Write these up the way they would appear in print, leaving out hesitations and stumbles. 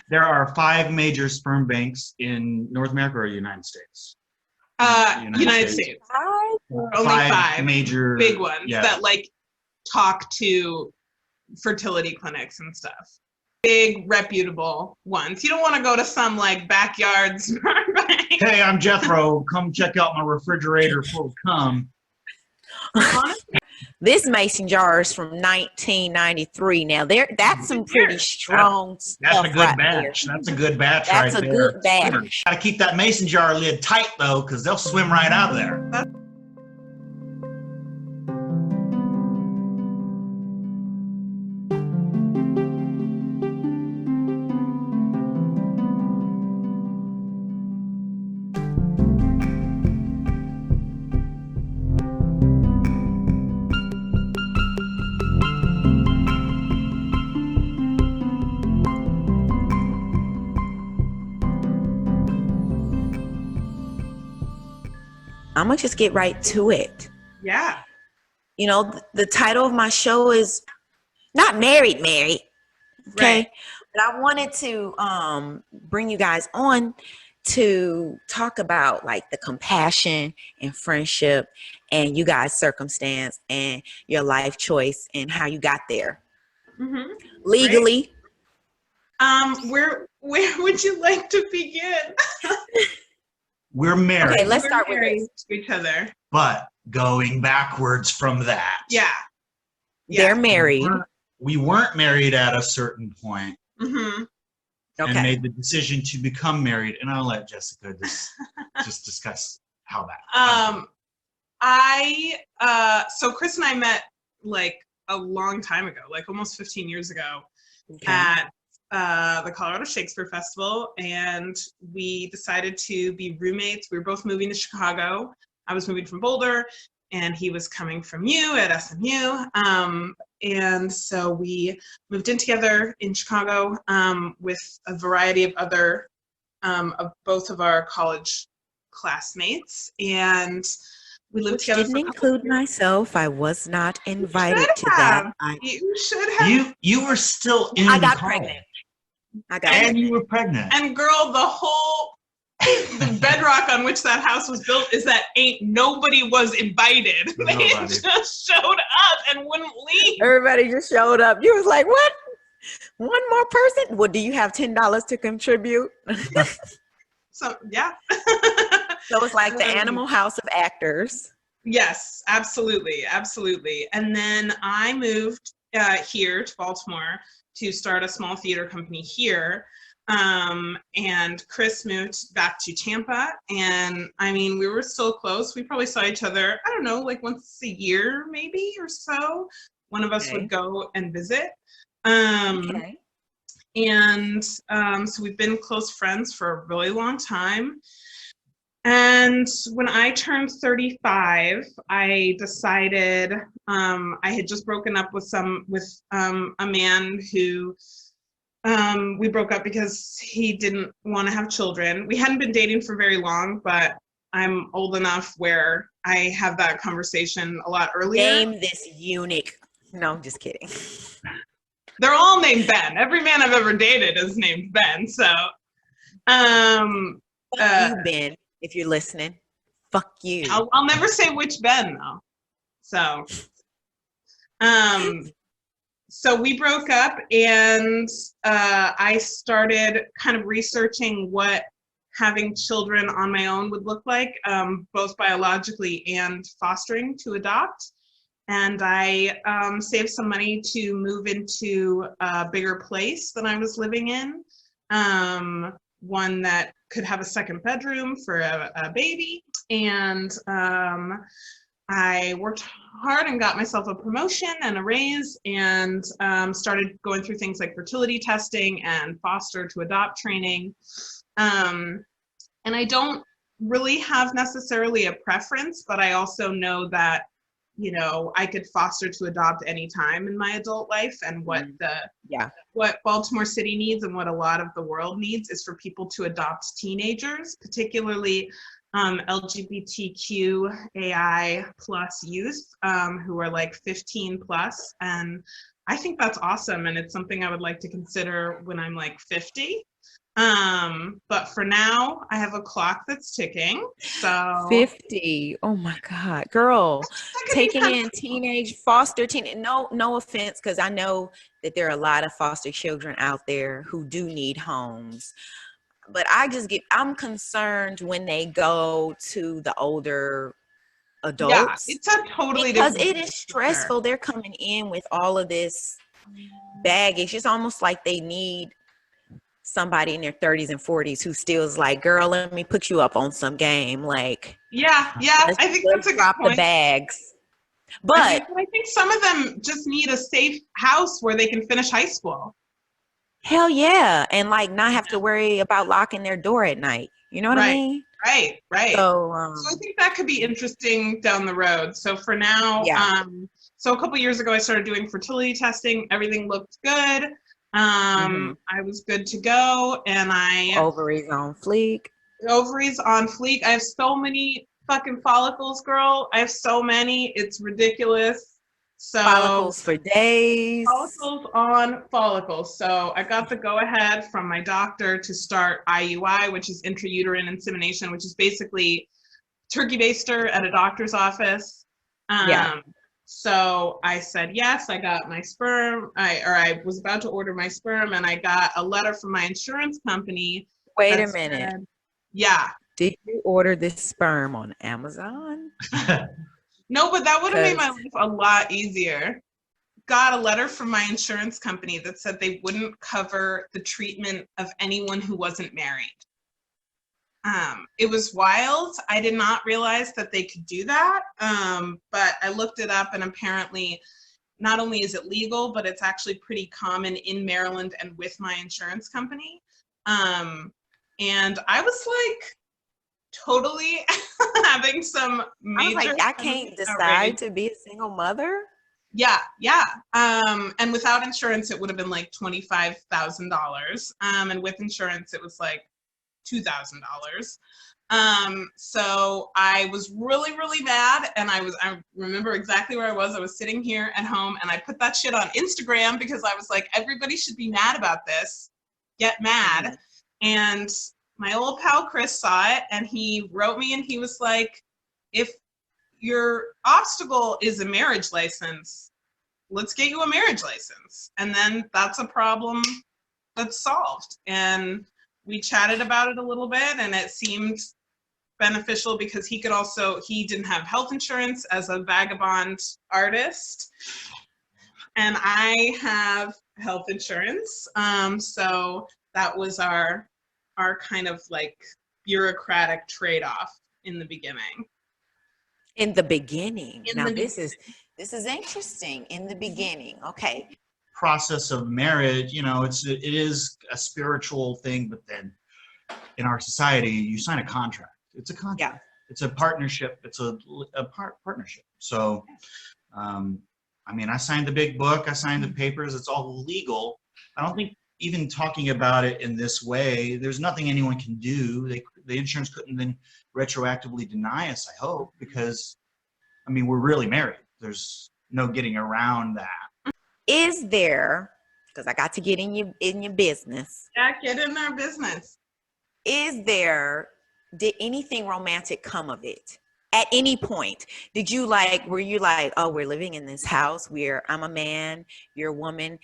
There are 5 major sperm banks in North America or United States? United States. Only 5 major big ones that like talk to fertility clinics and stuff. Big reputable ones. You don't want to go to some like backyard sperm bank. Hey, I'm Jethro. Come check out my refrigerator full of cum. This mason jar is from 1993. Now that's some pretty strong stuff. That's a good batch. That's a good batch right there. That's a good batch. Gotta keep that mason jar lid tight though, because they'll swim right out there. I'm gonna just get right to it. Yeah. You know, the title of my show is not married. Okay. Right. But I wanted to bring you guys on to talk about like the compassion and friendship and you guys' circumstance and your life choice and how you got there. Mm-hmm. Legally. Right. Where would you like to begin? We're married. Okay, let's start with to each other. But going backwards from that. Yeah. They're married. We weren't married at a certain point. Mm-hmm. And made the decision to become married. And I'll let Jessica just discuss how that. So Chris and I met like a long time ago, like almost 15 years ago at the Colorado Shakespeare Festival, and we decided to be roommates. We were both moving to Chicago. I was moving from Boulder, and he was coming from U at SMU. And so we moved in together in Chicago with a variety of other, of both of our college classmates, and we lived together. Didn't include myself. I was not invited to that. You should have. You were still in I got college. pregnant. You were pregnant. And girl, the bedrock on which that house was built is that ain't nobody was invited. They just showed up and wouldn't leave. Everybody just showed up. You was like, what? One more person? Well, do you have $10 to contribute? So, yeah. So it's like the Animal House of Actors. Yes, absolutely. Absolutely. And then I moved here to Baltimore to start a small theater company here. And Chris moved back to Tampa. And I mean, we were so close. We probably saw each other, I don't know, like once a year maybe or so. One of us would go and visit. And so we've been close friends for a really long time. And when I turned 35, I decided I had just broken up with a man who we broke up because he didn't want to have children. We hadn't been dating for very long, but I'm old enough where I have that conversation a lot earlier. Name this eunuch. No, I'm just kidding. They're all named Ben. Every man I've ever dated is named Ben. So, you, Ben, if you're listening, fuck you. I'll never say which Ben though. So, so we broke up, and I started kind of researching what having children on my own would look like, both biologically and fostering to adopt. And I saved some money to move into a bigger place than I was living in, one that could have a second bedroom for a baby. And I worked hard and got myself a promotion and a raise, and started going through things like fertility testing and foster to adopt training. And I don't really have necessarily a preference, but I also know that, you know, I could foster to adopt any time in my adult life, and what what Baltimore City needs and what a lot of the world needs is for people to adopt teenagers, particularly LGBTQAI plus youth who are like 15 plus. And I think that's awesome, and it's something I would like to consider when I'm like 50. But for now, I have a clock that's ticking. So 50. Oh my God, girl, that could be taking in teenage foster teen. No offense, because I know that there are a lot of foster children out there who do need homes. But I'm concerned when they go to the older yeah, adults it's a totally because different it is stressful. They're coming in with all of this baggage. It's almost like they need somebody in their 30s and 40s who still is like, girl, let me put you up on some game. Like, Yeah, I think that's let's a good drop the point. bags. I But think some of them just need a safe house where they can finish high school. hell yeah. And like not have to worry about locking their door at night. You know what I Right, mean? right. So, So I think that could be interesting down the road. So for now, yeah. so a couple years ago, I started doing fertility testing. Everything looked good. I was good to go, and Ovaries on fleek. ovaries on fleek. I have so many fucking follicles, girl. I have so many. It's ridiculous. So Follicles for days. follicles on follicles. So I got the go ahead from my doctor to start IUI, which is intrauterine insemination, which is basically turkey baster at a doctor's office. Yeah. So I said yes. I got my sperm. I was about to order my sperm, and I got a letter from my insurance company. Wait a minute. Yeah. Did you order this sperm on Amazon? No, but that would have made my life a lot easier. Got a letter from my insurance company that said they wouldn't cover the treatment of anyone who wasn't married. It was wild. I did not realize that they could do that. But I looked it up, and apparently not only is it legal, but it's actually pretty common in Maryland and with my insurance company. And I was like totally having some major. I was like, I can't decide to be a single mother. Yeah. And without insurance, it would have been like $25,000. And with insurance, it was like $2,000. So I was really, really mad, and I remember exactly where I was. I was sitting here at home, and I put that shit on Instagram because I was like, everybody should be mad about this. Get mad. Mm-hmm. And my old pal Chris saw it, and he wrote me, and he was like, if your obstacle is a marriage license, let's get you a marriage license. And then that's a problem that's solved. And we chatted about it a little bit, and it seemed beneficial because he didn't have health insurance as a vagabond artist, and I have health insurance. So that was our kind of like bureaucratic trade-off in the beginning. This is interesting. In the beginning. Okay. Process of marriage, it is a spiritual thing, but then in our society, you sign a contract. It's a contract. Yeah. It's a partnership. It's a partnership. So, I signed the big book. I signed the papers. It's all legal. I don't think even talking about it in this way, there's nothing anyone can do. The insurance couldn't then retroactively deny us, I hope, because, we're really married. There's no getting around that. Is there, because I got to get in your business. Yeah, get in our business. Did anything romantic come of it? At any point, were you like, oh, we're living in this house where I'm a man, you're a woman,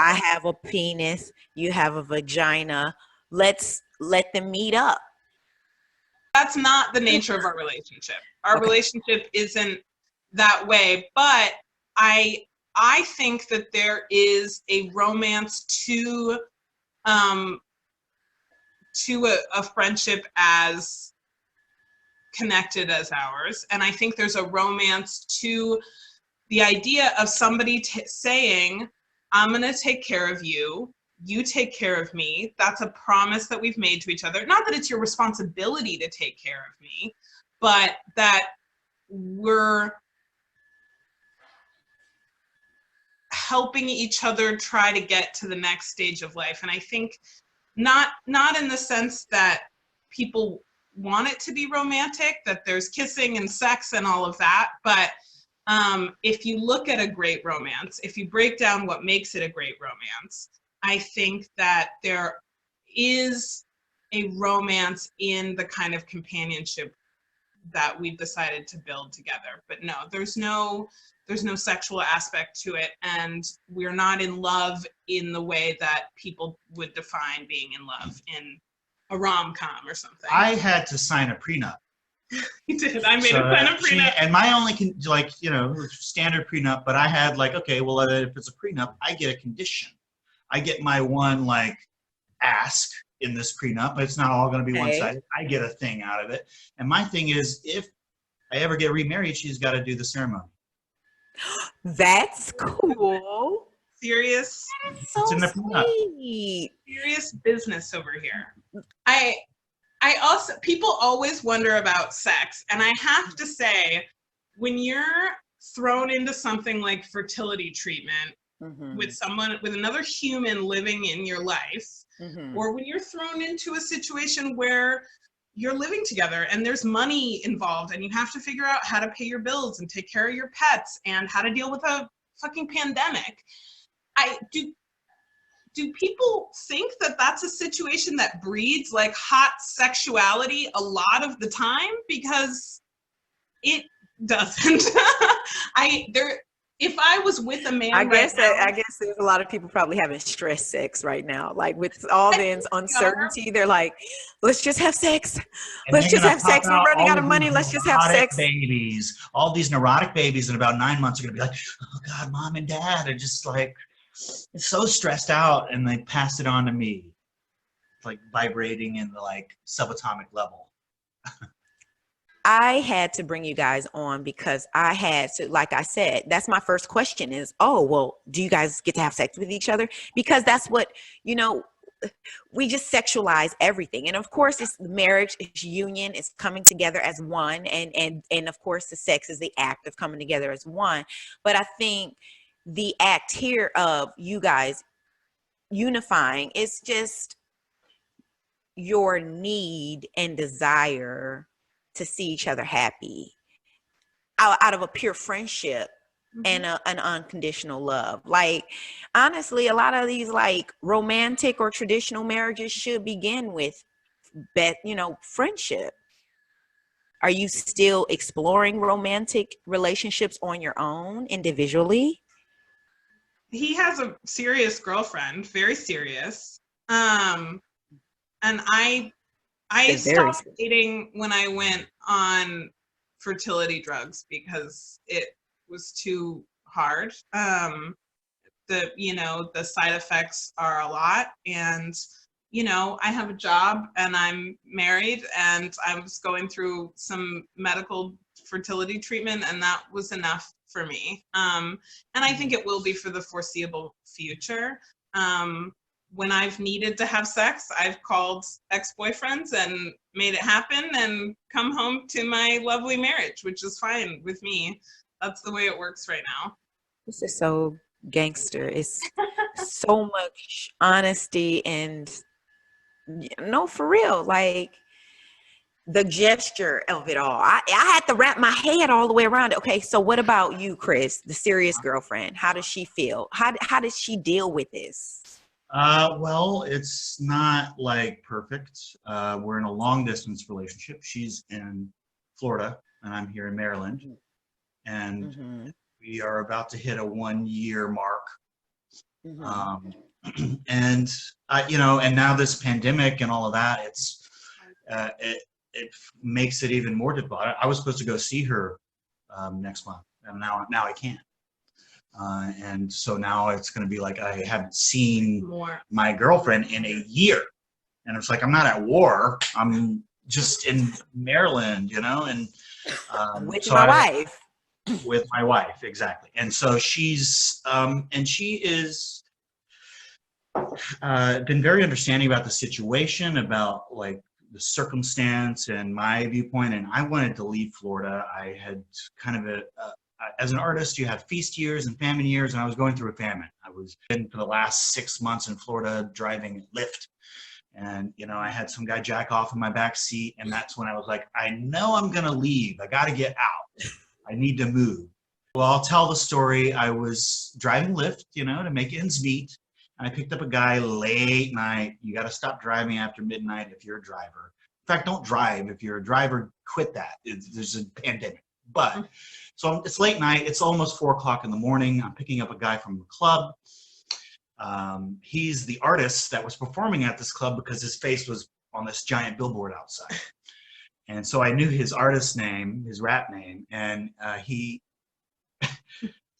I have a penis, you have a vagina, let's let them meet up? That's not the nature of our relationship. Our relationship isn't that way, but I think that there is a romance to a friendship as connected as ours. And I think there's a romance to the idea of somebody saying, I'm going to take care of you. You take care of me. That's a promise that we've made to each other. Not that it's your responsibility to take care of me, but that we're helping each other try to get to the next stage of life. And I think not in the sense that people want it to be romantic, that there's kissing and sex and all of that, but If you look at a great romance, if you break down what makes it a great romance, I think that there is a romance in the kind of companionship that we've decided to build together. But no, there's no sexual aspect to it, and we're not in love in the way that people would define being in love in a rom-com or something. I had to sign a prenup. You did. I made a sign a prenup. And my only, standard prenup, but I had okay, well, if it's a prenup, I get a condition. I get my one, ask in this prenup, but it's not all going to be one-sided. I get a thing out of it. And my thing is, if I ever get remarried, she's got to do the ceremony. That's cool. Serious. That's so sweet. Serious business over here. I also, people always wonder about sex. And I have to say, when you're thrown into something like fertility treatment with another human living in your life, or when you're thrown into a situation where you're living together and there's money involved and you have to figure out how to pay your bills and take care of your pets and how to deal with a fucking pandemic. Do people think that that's a situation that breeds hot sexuality a lot of the time? Because it doesn't. If I was with a man, I guess there's a lot of people probably having stress sex right now. With all the uncertainty, they're like, let's just have sex. Let's just have sex. We're running out of money. Let's just have sex. Babies, all these neurotic babies in about 9 months are going to be like, oh God, mom and dad are just so stressed out, and they pass it on to me. It's vibrating in the subatomic level. I had to bring you guys on because I had to, like I said, that's my first question is, oh, well, do you guys get to have sex with each other? Because that's what, we just sexualize everything. And of course, it's marriage, it's union, it's coming together as one. And of course, the sex is the act of coming together as one. But I think the act here of you guys unifying is just your need and desire to see each other happy out of a pure friendship and an unconditional love. Honestly, a lot of these romantic or traditional marriages should begin with friendship. Are you still exploring romantic relationships on your own individually? He has a serious girlfriend, very serious. And I stopped dating when I went on fertility drugs because it was too hard. The side effects are a lot, and I have a job and I'm married and I was going through some medical fertility treatment, and that was enough for me. And I think it will be for the foreseeable future. When I've needed to have sex, I've called ex-boyfriends and made it happen and come home to my lovely marriage, which is fine with me. That's the way it works right now. This is so gangster. It's so much honesty and for real, the gesture of it all. I had to wrap my head all the way around it. Okay, so what about you, Chris, the serious girlfriend? How does she feel? How does she deal with this? Well, it's not perfect. We're in a long distance relationship. She's in Florida and I'm here in Maryland, and we are about to hit a 1 year mark. And and now this pandemic and all of that, it makes it even more difficult. I was supposed to go see her next month, and now I can't. And so now it's going to be I haven't seen my girlfriend in a year. And it's I'm not at war. I'm just in Maryland, and with my wife. With my wife, exactly. And so she's, and she is been very understanding about the situation, about the circumstance and my viewpoint. And I wanted to leave Florida. I had kind of as an artist, you have feast years and famine years, and I was going through a famine. I was in for the last 6 months in Florida driving Lyft, and I had some guy jack off in my back seat, and that's when I was I know I'm gonna leave. I got to get out. I need to move. Well, I'll tell the story. I was driving Lyft, you know, to make ends meet. And I picked up a guy late night. You got to stop driving after midnight if you're a driver. In fact, don't drive. If you're a driver, quit that. There's a pandemic. But so it's late night. It's almost 4 o'clock in the morning. I'm picking up a guy from the club. He's the artist that was performing at this club because his face was on this giant billboard outside. And so I knew his artist name, his rap name, and he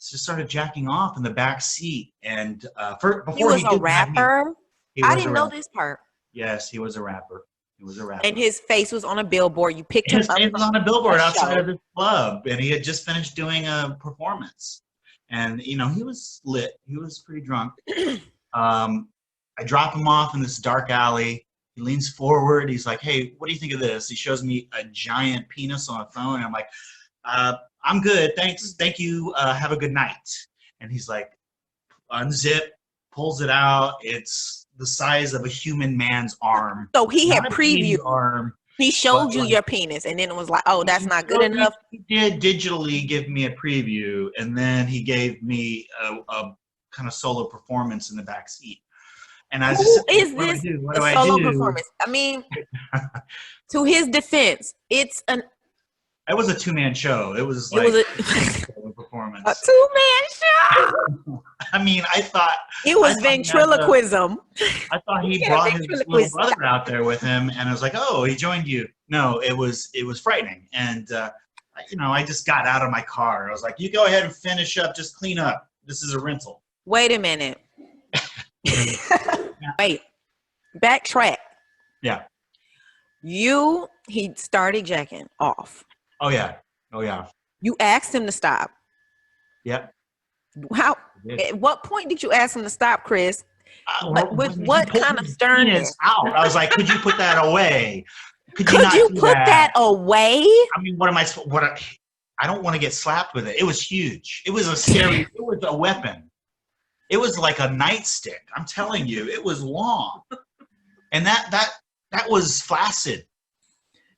just started jacking off in the back seat. And before he was a did rapper. that, I didn't know this part. Yes, he was a rapper. He was a rapper. And his face was on a billboard. You picked him up. His face was on a billboard outside of the club, and he had just finished doing a performance. And you know, he was lit. He was pretty drunk. I drop him off in this dark alley. He leans forward. He's like, "Hey, what do you think of this?" He shows me a giant penis on a phone, and I'm like, "I'm good, thanks, thank you. Have a good night." And he's like, unzip, pulls it out. It's the size of a human man's arm. So he had Not a previewed. arm. He showed you like, your penis, and then it was like, "Oh, that's not good enough." He did digitally give me a preview, and then he gave me a kind of solo performance in the back seat. And I was just, this a solo performance? I mean, to his defense, it was a 2-man show. It was like a solo performance. A 2-man show. I mean, I thought it was ventriloquism. I thought he brought his little brother out there with him, and I was like, "Oh, he joined you." No, it was frightening, and you know, I just got out of my car. I was like, "You go ahead and finish up. Just clean up. This is a rental." Wait a minute. Wait. Backtrack. Yeah. He started jacking off. Oh yeah. Oh yeah. You asked him to stop. Yep. How? At what point did you ask him to stop, Chris? With what kind of sternness? Out. I was like, "Could you put that away? Could you put that away?" I mean, I don't want to get slapped with it. It was huge. It was a scary. It was a weapon. It was like a nightstick. I'm telling you, it was long, and that was flaccid.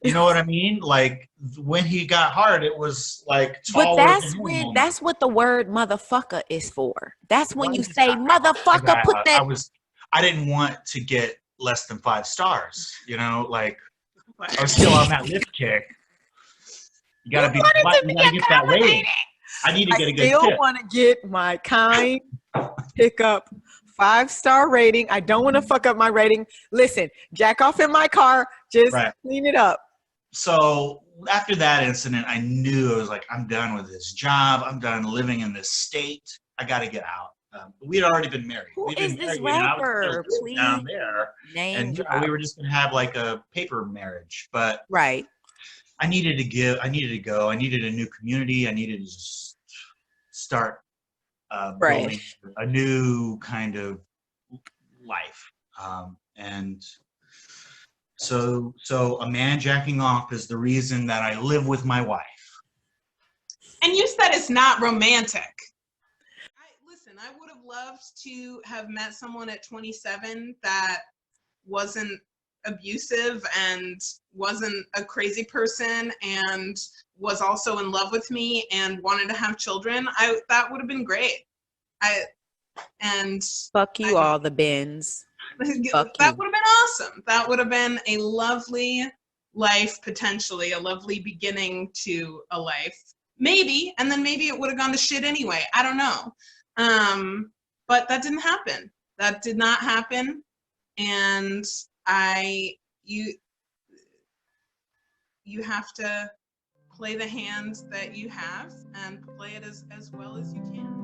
You know what I mean? Like when he got hard, it was like taller. But that's what the word "motherfucker" is for. That's when you say "motherfucker." Put that. I didn't want to get less than 5 stars. You know, like I was still on that lift kick. You gotta get that rating. I need to get a good tip. I still want to get my kind pickup 5-star rating. I don't want to fuck up my rating. Listen, jack off in my car. Just clean it up. So after that incident, I knew I was like, I'm done with this job. I'm done living in this state. I got to get out. We had already been married. Who is this rapper? Please down there, and we were just gonna have like a paper marriage. But I needed to go. I needed a new community. I needed to just start building a new kind of life. And so a man jacking off is the reason that I live with my wife. And you said it's not romantic. Listen, I would have loved to have met someone at 27 that wasn't abusive and wasn't a crazy person and was also in love with me and wanted to have children. That would have been great. Fuck you, all the bins. That would have been awesome. That would have been a lovely life, potentially a lovely beginning to a life. Maybe, and then maybe it would have gone to shit anyway. I don't know. But that didn't happen. That did not happen. And you have to play the hand that you have and play it as well as you can.